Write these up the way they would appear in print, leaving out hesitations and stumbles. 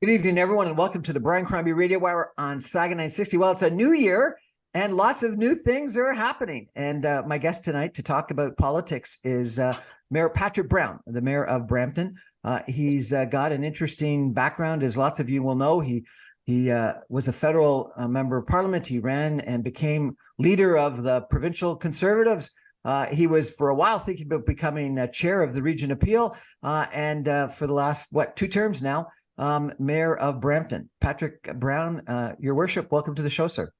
Good evening, everyone, and welcome to the Brian Crombie Radio Hour on Saga 960. Well, it's a new year, and lots of new things are happening. And my guest tonight to talk about politics is Mayor Patrick Brown, the mayor of Brampton. He's got an interesting background, as lots of you will know. He was a federal member of parliament. He ran and became leader of the provincial Conservatives. He was for a while thinking about becoming chair of the Region Appeal, and for the last, 2 terms now, Mayor of Brampton. Patrick Brown, Your Worship, welcome to the show, sir.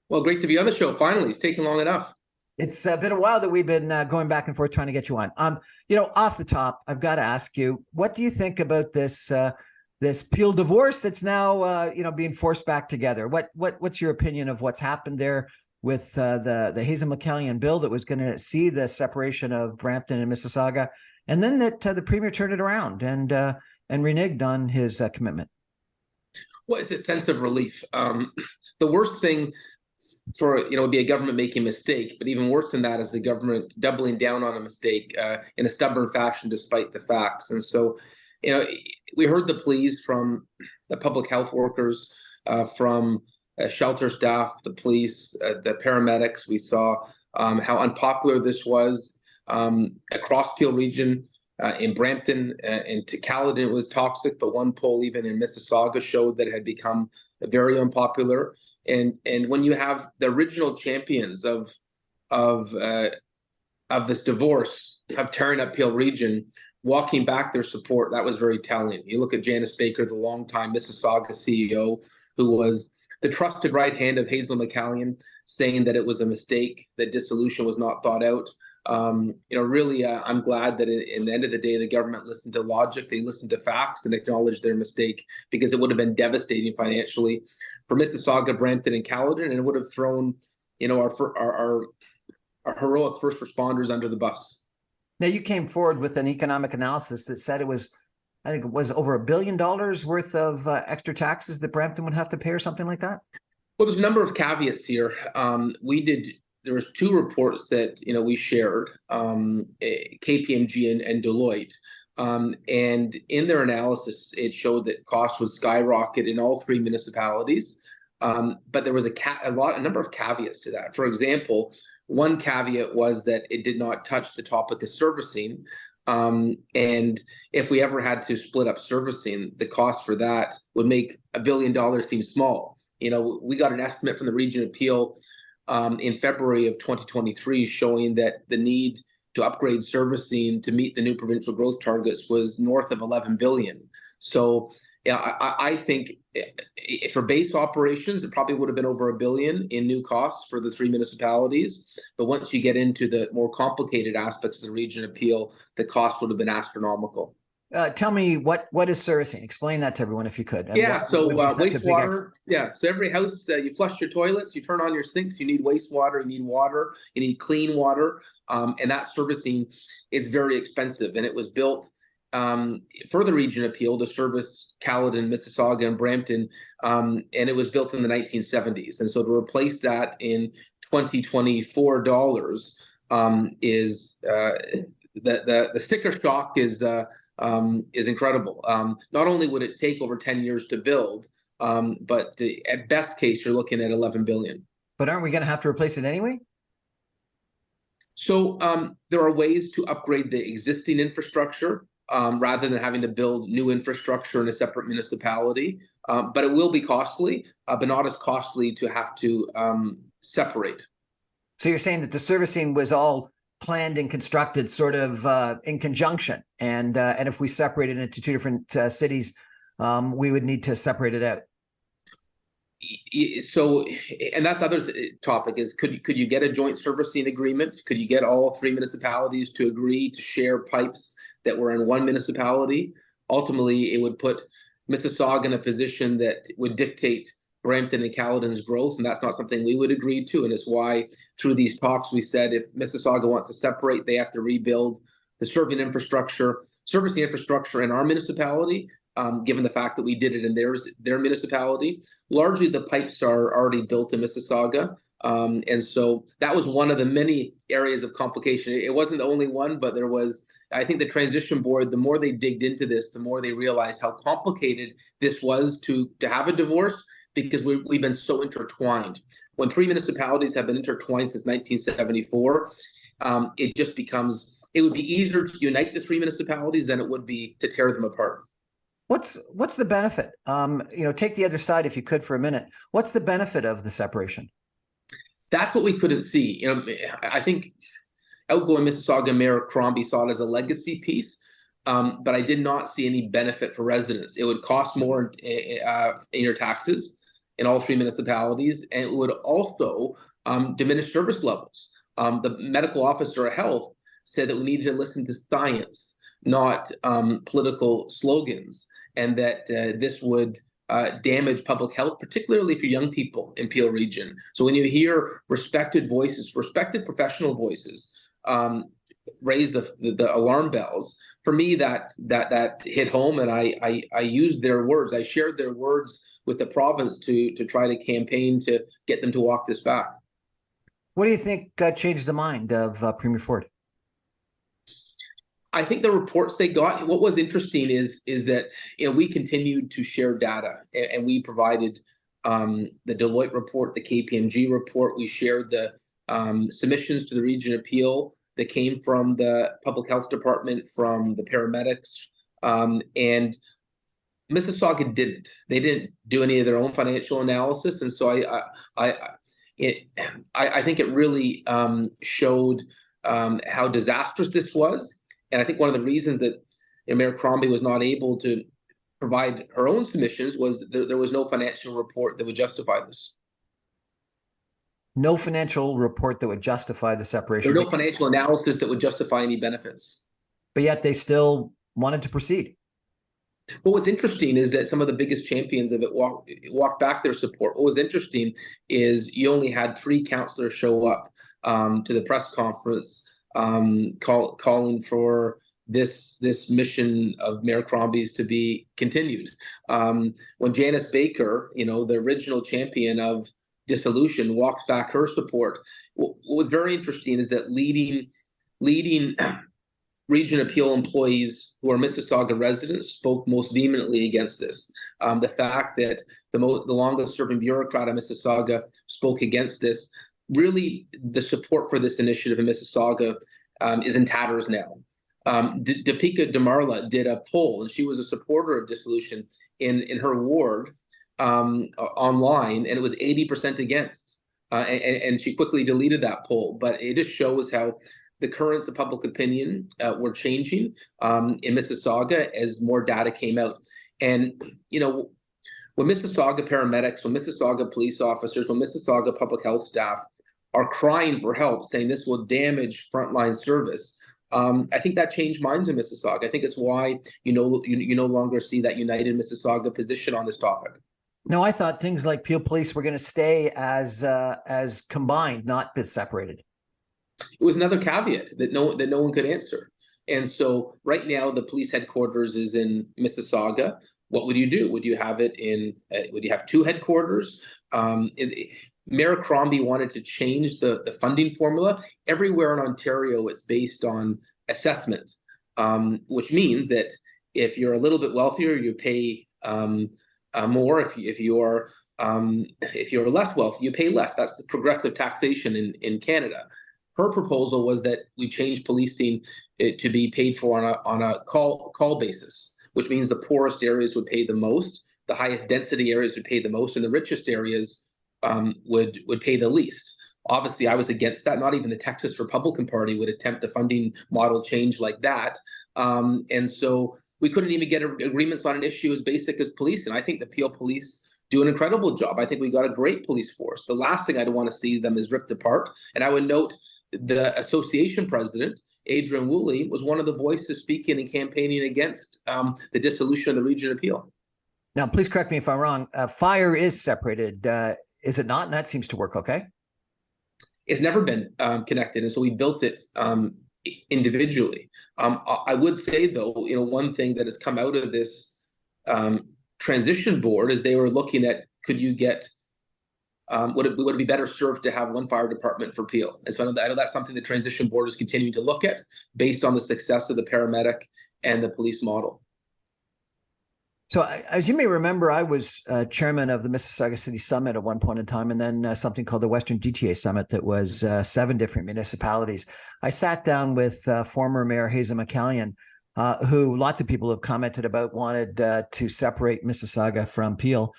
Well, great to be on the show. Finally, it's taken long enough. It's been a while that we've been going back and forth trying to get you on. Off the top, I've got to ask you, what do you think about this Peel divorce that's now being forced back together? What's your opinion of what's happened there with the Hazel McCallion bill that was going to see the separation of Brampton and Mississauga, and then that the Premier turned it around and reneged on his commitment? Well, it's a sense of relief. The worst thing would be a government making a mistake, but even worse than that is the government doubling down on a mistake in a stubborn fashion despite the facts. And so, we heard the pleas from the public health workers, from shelter staff, the police, the paramedics. We saw how unpopular this was across Peel region. In Brampton and to Caledon, it was toxic, but one poll even in Mississauga showed that it had become very unpopular. And when you have the original champions of this divorce have tearing up Peel region, walking back their support, that was very telling. You look at Janice Baker, the longtime Mississauga CEO, who was the trusted right hand of Hazel McCallion, saying that it was a mistake, that dissolution was not thought out. I'm glad that in the end of the day, the government listened to logic, they listened to facts and acknowledged their mistake, because it would have been devastating financially for Mississauga, Brampton, and Caledon, and it would have thrown, our heroic first responders under the bus. Now, you came forward with an economic analysis that said it was over $1 billion worth of extra taxes that Brampton would have to pay, or something like that. Well, there's a number of caveats here. There was 2 reports that we shared, KPMG and Deloitte, and in their analysis, it showed that costs would skyrocket in all 3 municipalities. But there was a number of caveats to that. For example, one caveat was that it did not touch the topic of servicing. And if we ever had to split up servicing, the cost for that would make $1 billion seem small. We got an estimate from the Region Appeal in February of 2023 showing that the need to upgrade servicing to meet the new provincial growth targets was north of $11 billion. So I think for base operations, it probably would have been over $1 billion in new costs for the 3 municipalities. But once you get into the more complicated aspects of the Region Appeal, the cost would have been astronomical. Tell me what is servicing? Explain that to everyone if you could. Wastewater. Yeah, so every house, you flush your toilets, you turn on your sinks, you need wastewater, you need water, you need clean water, and that servicing is very expensive. And it was built for the Region Appeal to service Caledon, Mississauga, and Brampton, and it was built in the 1970s. And so to replace that in 2024 dollars is the sticker shock is incredible. Not only would it take over 10 years to build, but at best case, you're looking at $11 billion. But aren't we going to have to replace it anyway? So there are ways to upgrade the existing infrastructure rather than having to build new infrastructure in a separate municipality. But it will be costly, but not as costly to have to separate. So you're saying that the servicing was all planned and constructed sort of in conjunction, and if we separated it into 2 different cities, we would need to separate it out. So, and that's the other topic is could you get a joint servicing agreement? Could you get all 3 municipalities to agree to share pipes that were in one municipality? Ultimately, it would put Mississauga in a position that would dictate Brampton and Caledon's growth, and that's not something we would agree to. And it's why through these talks we said if Mississauga wants to separate, they have to rebuild the servicing infrastructure in our municipality, given the fact that we did it in their municipality. Largely, the pipes are already built in Mississauga. And so that was one of the many areas of complication. It wasn't the only one, but there was, I think the transition board, the more they digged into this, the more they realized how complicated this was to have a divorce, because we've been so intertwined. When three municipalities have been intertwined since 1974, it just becomes, it would be easier to unite the three municipalities than it would be to tear them apart. What's the benefit? Take the other side if you could for a minute. What's the benefit of the separation? That's what we couldn't see. I think outgoing Mississauga Mayor Crombie saw it as a legacy piece, but I did not see any benefit for residents. It would cost more in your taxes in all three municipalities, and it would also diminish service levels. The medical officer of health said that we needed to listen to science, not political slogans, and that this would damage public health, particularly for young people in Peel region. So when you hear respected voices, respected professional voices, raise the alarm bells, for me that hit home, and I used their words. I shared their words with the province to try to campaign to get them to walk this back. What do you think changed the mind of Premier Ford? I think the reports they got, what was interesting is that we continued to share data, and we provided the Deloitte report, the KPMG report. We shared the submissions to the region appeal that came from the public health department, from the paramedics, and Mississauga didn't. They didn't do any of their own financial analysis, and so I think it really showed how disastrous this was. And I think one of the reasons that Mayor Crombie was not able to provide her own submissions was there was no financial report that would justify this. No financial report that would justify the separation. There was no financial analysis that would justify any benefits. But yet they still wanted to proceed. Well, what's interesting is that some of the biggest champions of it walked back their support. What was interesting is you only had 3 councillors show up to the press conference calling for this mission of Mayor Crombie's to be continued. When Janice Baker, the original champion of dissolution, walked back her support, what was very interesting is that leading region appeal employees who are Mississauga residents spoke most vehemently against this. The fact that the longest serving bureaucrat of Mississauga spoke against this. Really, the support for this initiative in Mississauga is in tatters now. Deepika Damarla did a poll, and she was a supporter of dissolution in her ward online, and it was 80% against. And she quickly deleted that poll. But it just shows how the currents of public opinion were changing in Mississauga as more data came out. And, when Mississauga paramedics, when Mississauga police officers, when Mississauga public health staff are crying for help, saying this will damage frontline service, I think that changed minds in Mississauga. I think it's why you no longer see that united Mississauga position on this topic. No, I thought things like Peel Police were going to stay as combined, not be separated. It was another caveat that no one could answer. And so right now the police headquarters is in Mississauga. What would you do? Would you have it in? Would you have 2 headquarters? Mayor Crombie wanted to change the funding formula. Everywhere in Ontario, it's based on assessment, which means that if you're a little bit wealthier, you pay more. If you're less wealthy, you pay less. That's the progressive taxation in Canada. Her proposal was that we change policing to be paid for on a call basis, which means the poorest areas would pay the most, the highest density areas would pay the most, and the richest areas would pay the least. Obviously, I was against that. Not even the Texas Republican Party would attempt a funding model change like that. And so we couldn't even get agreements on an issue as basic as police. And I think the Peel Police do an incredible job. I think we got a great police force. The last thing I'd want to see them is ripped apart. And I would note the association president, Adrian Woolley, was one of the voices speaking and campaigning against the dissolution of the region appeal. Now, please correct me if I'm wrong. Fire is separated. Is it not? And that seems to work okay. It's never been connected. And so we built it individually. I would say, though, one thing that has come out of this transition board is they were looking at, could you get, would it be better served to have one fire department for Peel? And so I know that's something the transition board is continuing to look at based on the success of the paramedic and the police model. So, as you may remember, I was chairman of the Mississauga City Summit at one point in time, and then something called the Western GTA Summit that was 7 different municipalities. I sat down with former Mayor Hazel McCallion, who lots of people have commented about wanted to separate Mississauga from Peel.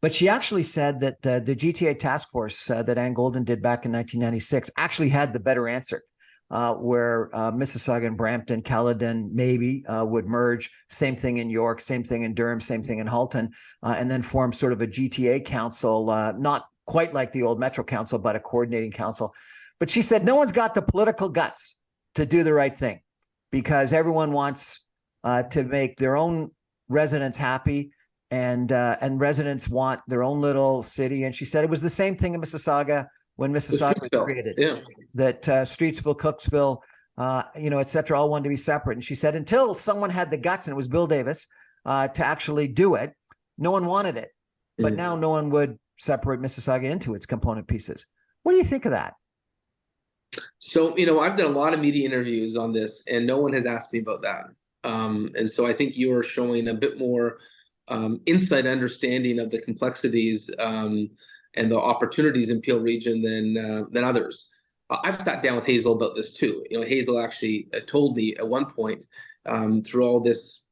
But she actually said that the GTA task force that Ann Golden did back in 1996 actually had the better answer. Where Mississauga and Brampton, Caledon maybe would merge. Same thing in York, same thing in Durham, same thing in Halton, and then form sort of a GTA council, not quite like the old Metro Council, but a coordinating council. But she said no one's got the political guts to do the right thing because everyone wants to make their own residents happy, and residents want their own little city. And she said it was the same thing in Mississauga when Mississauga was created. Yeah. That Streetsville, Cooksville, et cetera, all wanted to be separate. And she said until someone had the guts, and it was Bill Davis, to actually do it, no one wanted it. But now no one would separate Mississauga into its component pieces. What do you think of that? So, I've done a lot of media interviews on this, and no one has asked me about that. And so I think you are showing a bit more insight, understanding of the complexities and the opportunities in Peel region than others. I've sat down with Hazel about this too. Hazel actually told me at one point through all this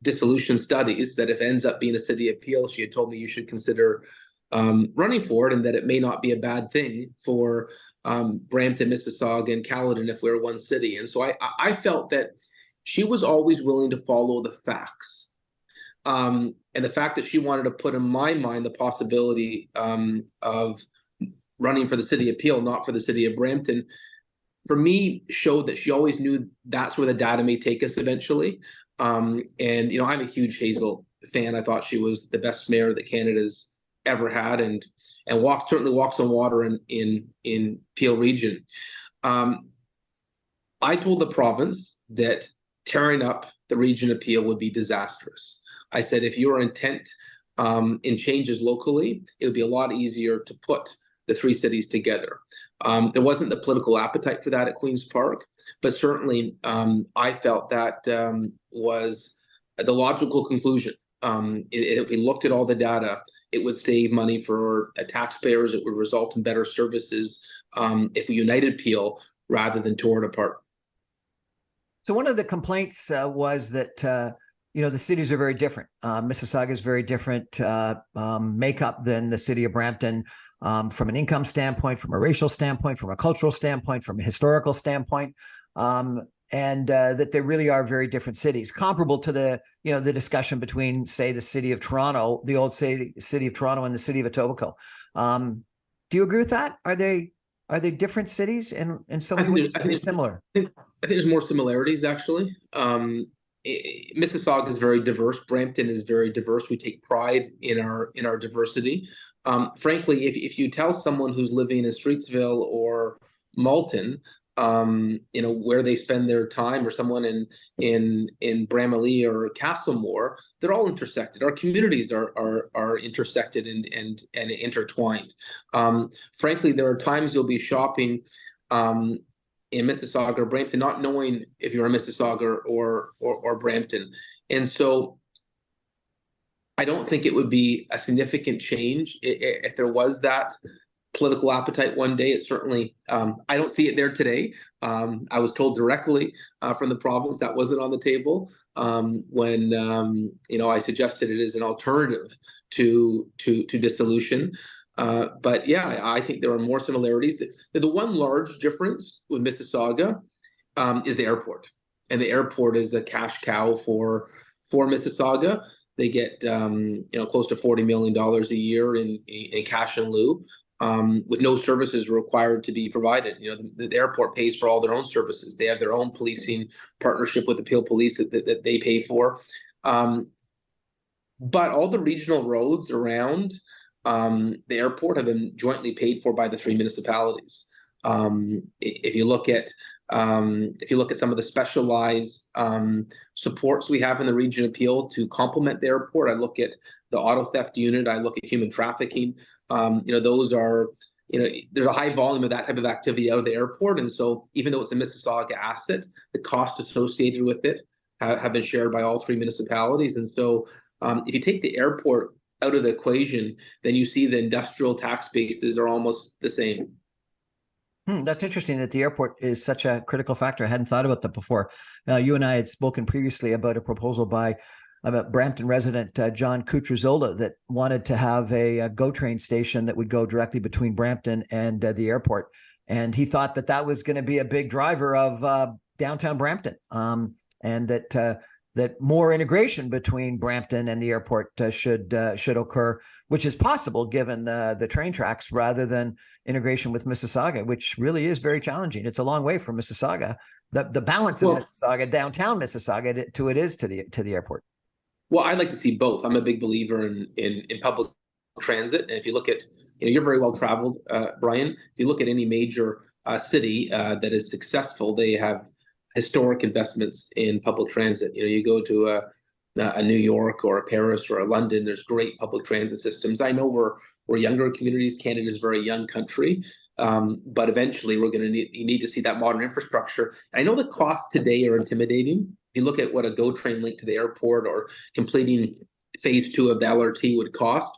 dissolution studies that if it ends up being a city of Peel, she had told me you should consider running for it, and that it may not be a bad thing for Brampton, Mississauga, and Caledon if we're one city. And so I felt that she was always willing to follow the facts. And the fact that she wanted to put in my mind the possibility of running for the city of Peel, not for the city of Brampton, for me showed that she always knew that's where the data may take us eventually. And I'm a huge Hazel fan. I thought she was the best mayor that Canada's ever had, and certainly walks on water in Peel region. I told the province that tearing up the region of Peel would be disastrous. I said, if you are intent in changes locally, it would be a lot easier to put the 3 cities together. There wasn't the political appetite for that at Queen's Park, but certainly I felt that was the logical conclusion. If we looked at all the data, it would save money for taxpayers. It would result in better services if we united Peel rather than tore it apart. So one of the complaints was that the cities are very different. Mississauga is very different makeup than the city of Brampton, from an income standpoint, from a racial standpoint, from a cultural standpoint, from a historical standpoint, and that they really are very different cities, comparable to the discussion between, say, the city of Toronto, the old city of Toronto, and the city of Etobicoke. Do you agree with that? Are they different cities in so many ways? Are they similar? I think there's more similarities, actually. Mississauga is very diverse. Brampton is very diverse. We take pride in our diversity. Frankly, if you tell someone who's living in Streetsville or Malton, where they spend their time, or someone in Bramalea or Castlemore, they're all intersected. Our communities are intersected and intertwined. Frankly, there are times you'll be shopping in Mississauga or Brampton, not knowing if you're in Mississauga or Brampton. And so I don't think it would be a significant change if there was that political appetite one day. It certainly, I don't see it there today. I was told directly from the province that wasn't on the table when I suggested it as an alternative to dissolution. But yeah, I think there are more similarities. The one large difference with Mississauga is the airport, and the airport is the cash cow for Mississauga. They get close to $40 million a year in cash in lieu, with no services required to be provided. The airport pays for all their own services. They have their own policing partnership with the Peel Police that they pay for. But all the regional roads around the airport have been jointly paid for by the 3 municipalities. If you look at If you look at some of the specialized supports we have in the region of Peel to complement the airport, I look at the auto theft unit, I look at human trafficking. Those are, there's a high volume of that type of activity out of the airport. And so even though it's a Mississauga asset, the cost associated with it have been shared by all three municipalities. And so if you take the airport out of the equation, then you see the industrial tax bases are almost the same. That's interesting that the airport is such a critical factor. I hadn't thought about that before. You and I had spoken previously about a proposal by Brampton resident John Cutrozola that wanted to have a GO train station that would go directly between Brampton and the airport. And he thought that that was going to be a big driver of downtown Brampton, and that more integration between Brampton and the airport should occur, which is possible given the train tracks, rather than integration with Mississauga, which really is very challenging. It's a long way from Mississauga. The balance of Mississauga, downtown Mississauga, to the airport. Well, I'd like to see both. I'm a big believer in public transit, and if you look at, you're very well traveled, Brian. If you look at any major city that is successful, they have historic investments in public transit. You go to a New York or a Paris or a London, there's great public transit systems. I know we're younger communities. Canada's a very young country, but eventually we're going to need to see that modern infrastructure. I know the costs today are intimidating. If you look at what a GO train link to the airport or completing phase 2 of the LRT would cost,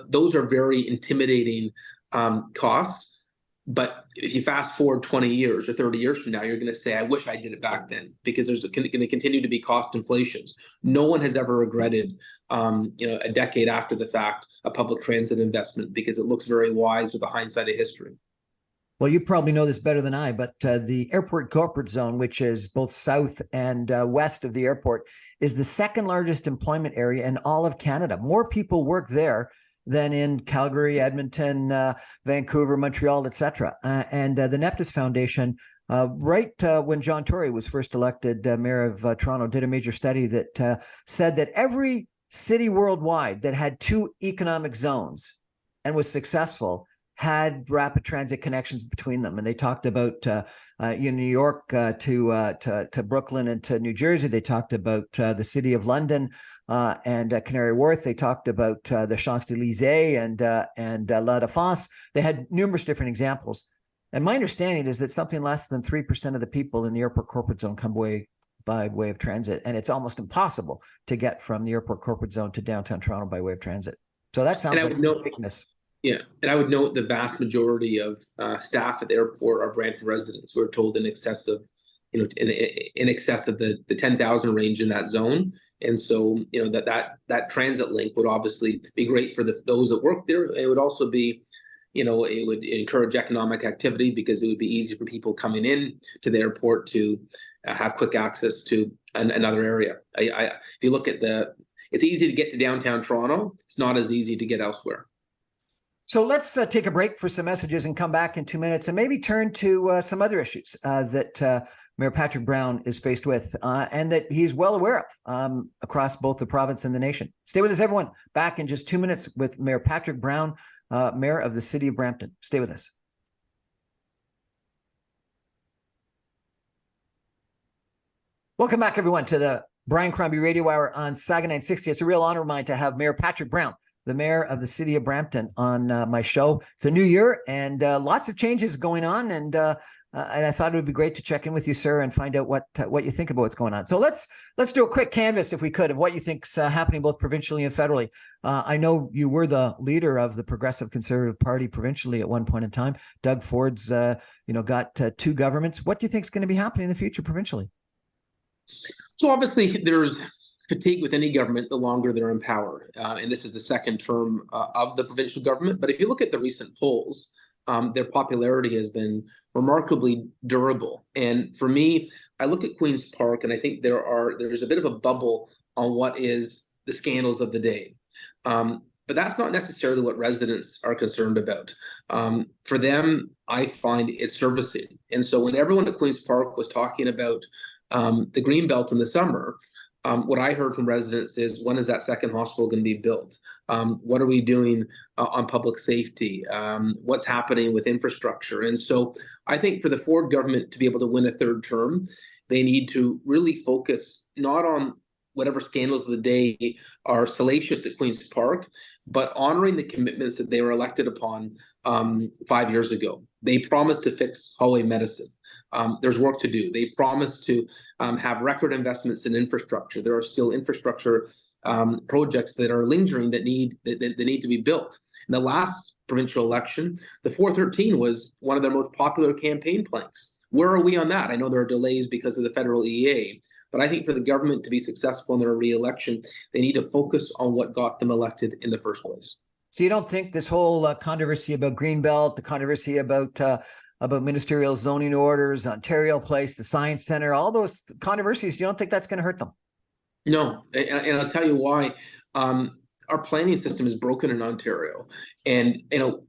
those are very intimidating costs. But if you fast forward 20 years or 30 years from now, you're going to say, I wish I did it back then, because there's going to continue to be cost inflations. No one has ever regretted, a decade after the fact, a public transit investment, because it looks very wise with the hindsight of history. Well, you probably know this better than I, but the airport corporate zone, which is both south and west of the airport, is the second largest employment area in all of Canada. More people work there than in Calgary, Edmonton, Vancouver, Montreal, etc. And the Neptis Foundation, right when John Tory was first elected mayor of Toronto, did a major study that said that every city worldwide that had 2 economic zones and was successful had rapid transit connections between them. And they talked about New York to Brooklyn and to New Jersey. They talked about the city of London and Canary Wharf. They talked about the Champs-Élysées and La Défense. They had numerous different examples. And my understanding is that something less than 3% of the people in the airport corporate zone come by way of transit. And it's almost impossible to get from the airport corporate zone to downtown Toronto by way of transit. So that sounds like a weakness. Yeah, and I would note the vast majority of staff at the airport are Brampton residents. We're told in excess of, in excess of the 10,000 range in that zone, and so that transit link would obviously be great for those that work there. It would also be, it would encourage economic activity, because it would be easy for people coming in to the airport to have quick access to another area. If you look at it's easy to get to downtown Toronto. It's not as easy to get elsewhere. So let's take a break for some messages and come back in 2 minutes and maybe turn to some other issues that Mayor Patrick Brown is faced with and that he's well aware of across both the province and the nation. Stay with us, everyone. Back in just 2 minutes with Mayor Patrick Brown, Mayor of the City of Brampton. Stay with us. Welcome back, everyone, to the Brian Crombie Radio Hour on Saga 960. It's a real honor of mine to have Mayor Patrick Brown, the mayor of the City of Brampton, on my show. It's a new year and lots of changes going on, and I thought it would be great to check in with you, sir, and find out what you think about what's going on. So let's do a quick canvass, if we could, of what you think's happening both provincially and federally. I know you were the leader of the Progressive Conservative Party provincially at one point in time. Doug Ford's got 2 governments. What do you think is going to be happening in the future provincially? So obviously there's fatigue with any government the longer they're in power. And this is the second term of the provincial government. But if you look at the recent polls, their popularity has been remarkably durable. And for me, I look at Queen's Park and I think there's a bit of a bubble on what is the scandals of the day. But that's not necessarily what residents are concerned about. For them, I find it's servicing. And so when everyone at Queen's Park was talking about the Greenbelt in the summer, what I heard from residents is, when is that second hospital going to be built? What are we doing on public safety? What's happening with infrastructure? And so I think for the Ford government to be able to win a third term, they need to really focus not on whatever scandals of the day are salacious at Queen's Park, but honoring the commitments that they were elected upon 5 years ago. They promised to fix hallway medicine. There's work to do. They promised to have record investments in infrastructure. There are still infrastructure projects that are lingering that need to be built. In the last provincial election, the 413 was one of their most popular campaign planks. Where are we on that? I know there are delays because of the federal EA, but I think for the government to be successful in their re-election, they need to focus on what got them elected in the first place. So you don't think this whole controversy about Greenbelt, the controversy about ministerial zoning orders, Ontario Place, the Science Center, all those controversies, you don't think that's going to hurt them? No, and I'll tell you why. Our planning system is broken in Ontario, and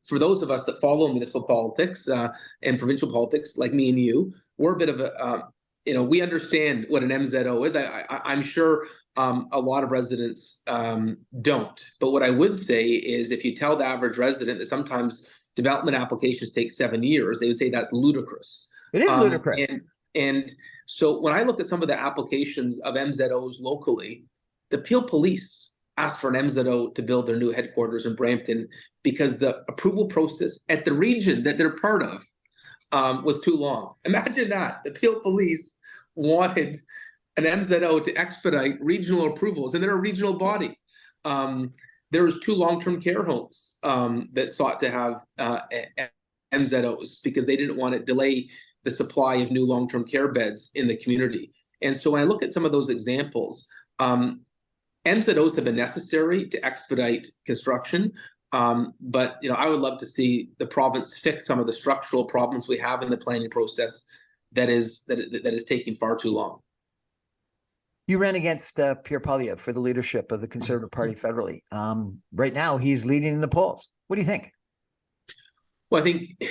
for those of us that follow municipal politics and provincial politics, like me and you, we're a bit of a we understand what an MZO is. I'm sure a lot of residents don't. But what I would say is, if you tell the average resident that sometimes development applications take 7 years, they would say that's ludicrous. It is ludicrous. And so when I look at some of the applications of MZOs locally, the Peel Police asked for an MZO to build their new headquarters in Brampton because the approval process at the region that they're part of was too long. Imagine that. The Peel Police wanted an MZO to expedite regional approvals, and they're a regional body. There was 2 long-term care homes that sought to have MZOs because they didn't want to delay the supply of new long-term care beds in the community. And so when I look at some of those examples, MZOs have been necessary to expedite construction. But I would love to see the province fix some of the structural problems we have in the planning process that is taking far too long. You ran against Pierre Poilievre for the leadership of the Conservative Party federally. Right now, he's leading in the polls. What do you think? Well, I think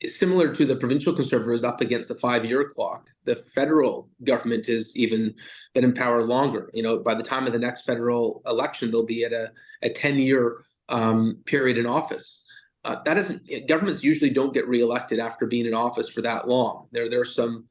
similar to the provincial Conservatives up against the 5-year clock, the federal government has even been in power longer. By the time of the next federal election, they'll be at a 10-year period in office. Governments usually don't get reelected after being in office for that long. There are some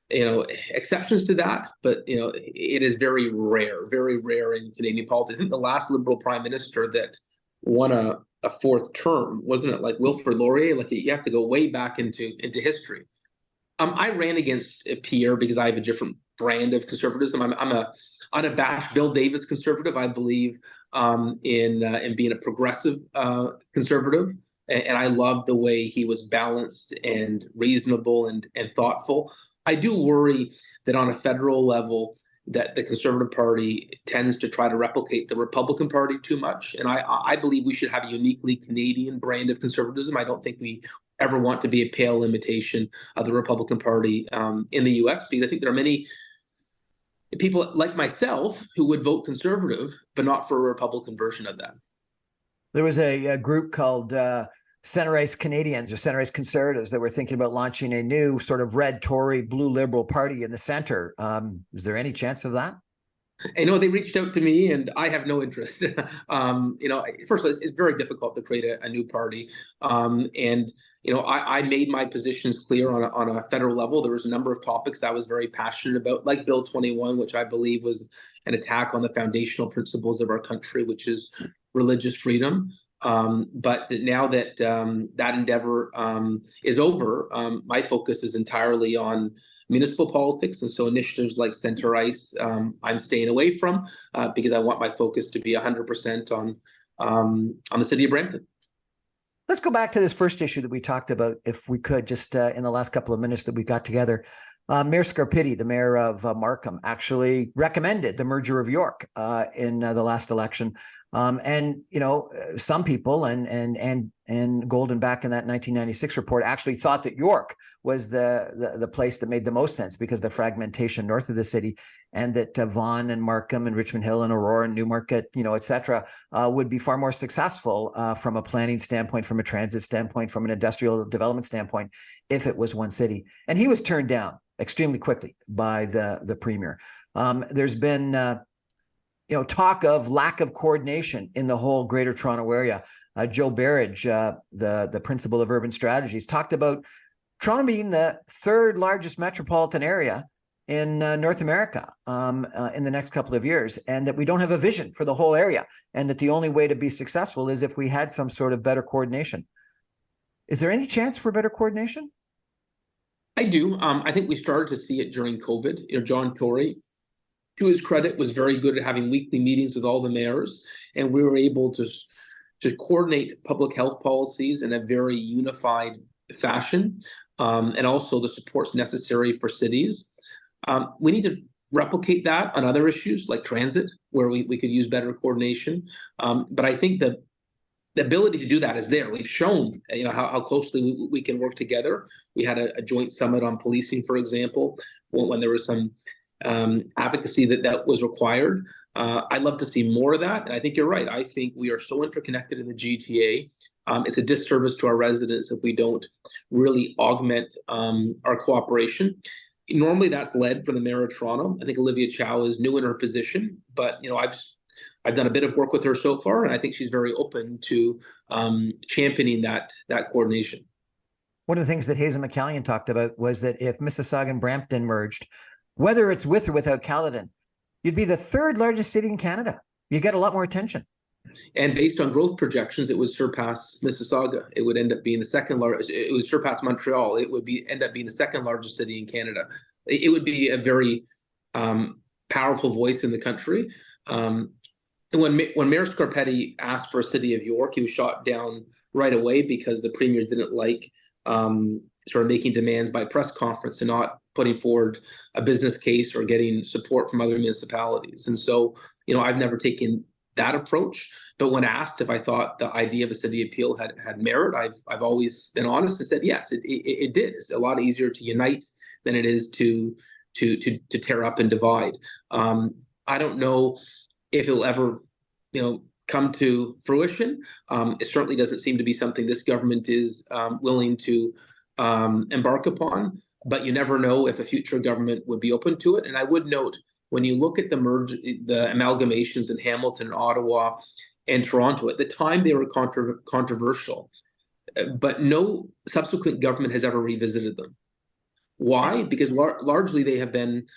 exceptions to that, but it is very rare in Canadian politics. I think the last Liberal Prime Minister that won a 4th term, wasn't it, like Wilfrid Laurier? Like, you have to go way back into history. I ran against Pierre because I have a different brand of conservatism. I'm a unabashed Bill Davis conservative. I believe in being a progressive conservative, and I love the way he was balanced and reasonable and thoughtful. I do worry that on a federal level, that the Conservative Party tends to try to replicate the Republican Party too much. And I believe we should have a uniquely Canadian brand of conservatism. I don't think we ever want to be a pale imitation of the Republican Party in the US, because I think there are many people like myself who would vote conservative, but not for a Republican version of that. There was a group called Centre-Ice Canadians or Centre-Ice Conservatives that were thinking about launching a new sort of red Tory, blue Liberal party in the center. Is there any chance of that? I know they reached out to me, and I have no interest. First of all, it's very difficult to create a new party. I made my positions clear on a federal level. There was a number of topics I was very passionate about, like Bill 21, which I believe was an attack on the foundational principles of our country, which is religious freedom. But now that that endeavor is over, my focus is entirely on municipal politics. And so initiatives like Centre-Ice, I'm staying away from because I want my focus to be 100% on the city of Brampton. Let's go back to this first issue that we talked about, if we could, just in the last couple of minutes that we got together. Mayor Scarpitti, the mayor of Markham, actually recommended the merger of York in the last election. Some people and Golden back in that 1996 report actually thought that York was the place that made the most sense because the fragmentation north of the city, and that Vaughan and Markham and Richmond Hill and Aurora and Newmarket, et cetera, would be far more successful from a planning standpoint, from a transit standpoint, from an industrial development standpoint, if it was one city. And he was turned down extremely quickly by the premier. There's been talk of lack of coordination in the whole Greater Toronto area. Joe Barrage, the principal of urban strategies, talked about Toronto being the third largest metropolitan area in North America in the next couple of years, and that we don't have a vision for the whole area, and that the only way to be successful is if we had some sort of better coordination. Is there any chance for better coordination? I do. I think we started to see it during COVID. John Tory, to his credit, was very good at having weekly meetings with all the mayors, and we were able to coordinate public health policies in a very unified fashion, and also the supports necessary for cities. We need to replicate that on other issues like transit, where we could use better coordination. But I think the ability to do that is there. We've shown how closely we can work together. We had a joint summit on policing, for example, when there was some advocacy that was required. I'd love to see more of that. And I think you're right. I think we are so interconnected in the GTA. It's a disservice to our residents if we don't really augment our cooperation. Normally that's led from the mayor of Toronto. I think Olivia Chow is new in her position, but I've done a bit of work with her so far, and I think she's very open to championing that coordination. One of the things that Hazen McCallion talked about was that if Mississauga and Brampton merged, whether it's with or without Caledon, you'd be the third largest city in Canada. You get a lot more attention. And based on growth projections, it would surpass Mississauga. It would end up being the second largest. It would surpass Montreal. It would end up being the second largest city in Canada. It would be a very powerful voice in the country. When Mayor Scarpetti asked for a City of York, he was shot down right away because the premier didn't like sort of making demands by press conference and not putting forward a business case or getting support from other municipalities. And so, I've never taken that approach, but when asked if I thought the idea of a city appeal had merit, I've always been honest and said yes, it did. It's a lot easier to unite than it is to tear up and divide. I don't know if it'll ever, come to fruition. It certainly doesn't seem to be something this government is willing to embark upon, but you never know if a future government would be open to it. And I would note, when you look at the amalgamations in Hamilton and Ottawa and Toronto, at the time they were controversial, but no subsequent government has ever revisited them. Why? Because largely they have been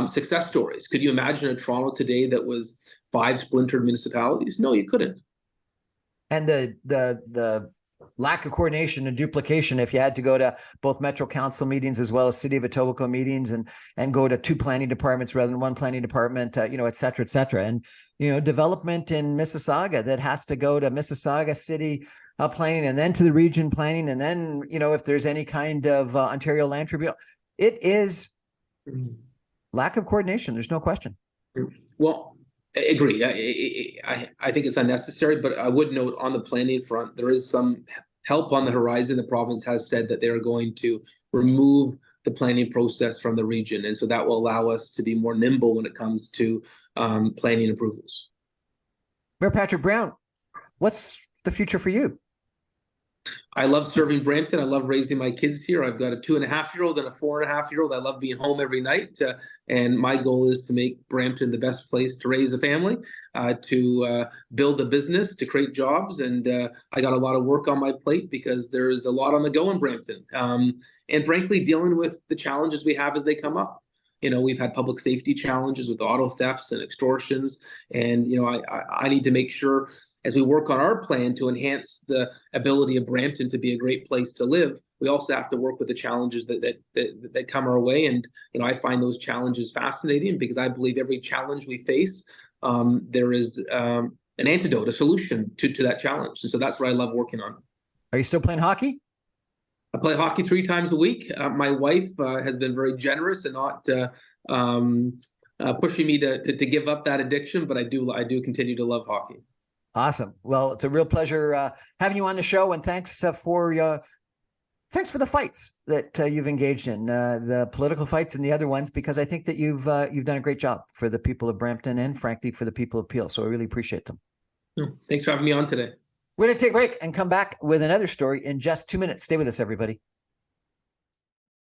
success stories. Could you imagine a Toronto today that was 5 splintered municipalities? No, you couldn't. And the lack of coordination and duplication, if you had to go to both Metro Council meetings as well as City of Etobicoke meetings and go to 2 planning departments rather than 1 planning department, et cetera, et cetera. And, development in Mississauga that has to go to Mississauga City planning and then to the region planning. And then, if there's any kind of Ontario Land Tribunal, it is lack of coordination. There's no question. Well, I agree. I think it's unnecessary, but I would note on the planning front, there is some help on the horizon. The province has said that they are going to remove the planning process from the region. And so that will allow us to be more nimble when it comes to planning approvals. Mayor Patrick Brown, what's the future for you? I love serving Brampton. I love raising my kids here. I've got a 2.5-year-old and a 4.5-year-old. I love being home every night. And my goal is to make Brampton the best place to raise a family, to build a business, to create jobs. And I got a lot of work on my plate because there's a lot on the go in Brampton. And frankly, dealing with the challenges we have as they come up. We've had public safety challenges with auto thefts and extortions. And, I need to make sure, as we work on our plan to enhance the ability of Brampton to be a great place to live, we also have to work with the challenges that come our way. And I find those challenges fascinating because I believe every challenge we face, there is an antidote, a solution to that challenge. And so that's what I love working on. Are you still playing hockey? I play hockey 3 times a week. My wife has been very generous and not pushing me to give up that addiction, but I do continue to love hockey. Awesome. Well, it's a real pleasure having you on the show, and thanks for the fights that you've engaged in, the political fights and the other ones, because I think that you've done a great job for the people of Brampton and, frankly, for the people of Peel. So I really appreciate them. Thanks for having me on today. We're going to take a break and come back with another story in just 2 minutes. Stay with us, everybody.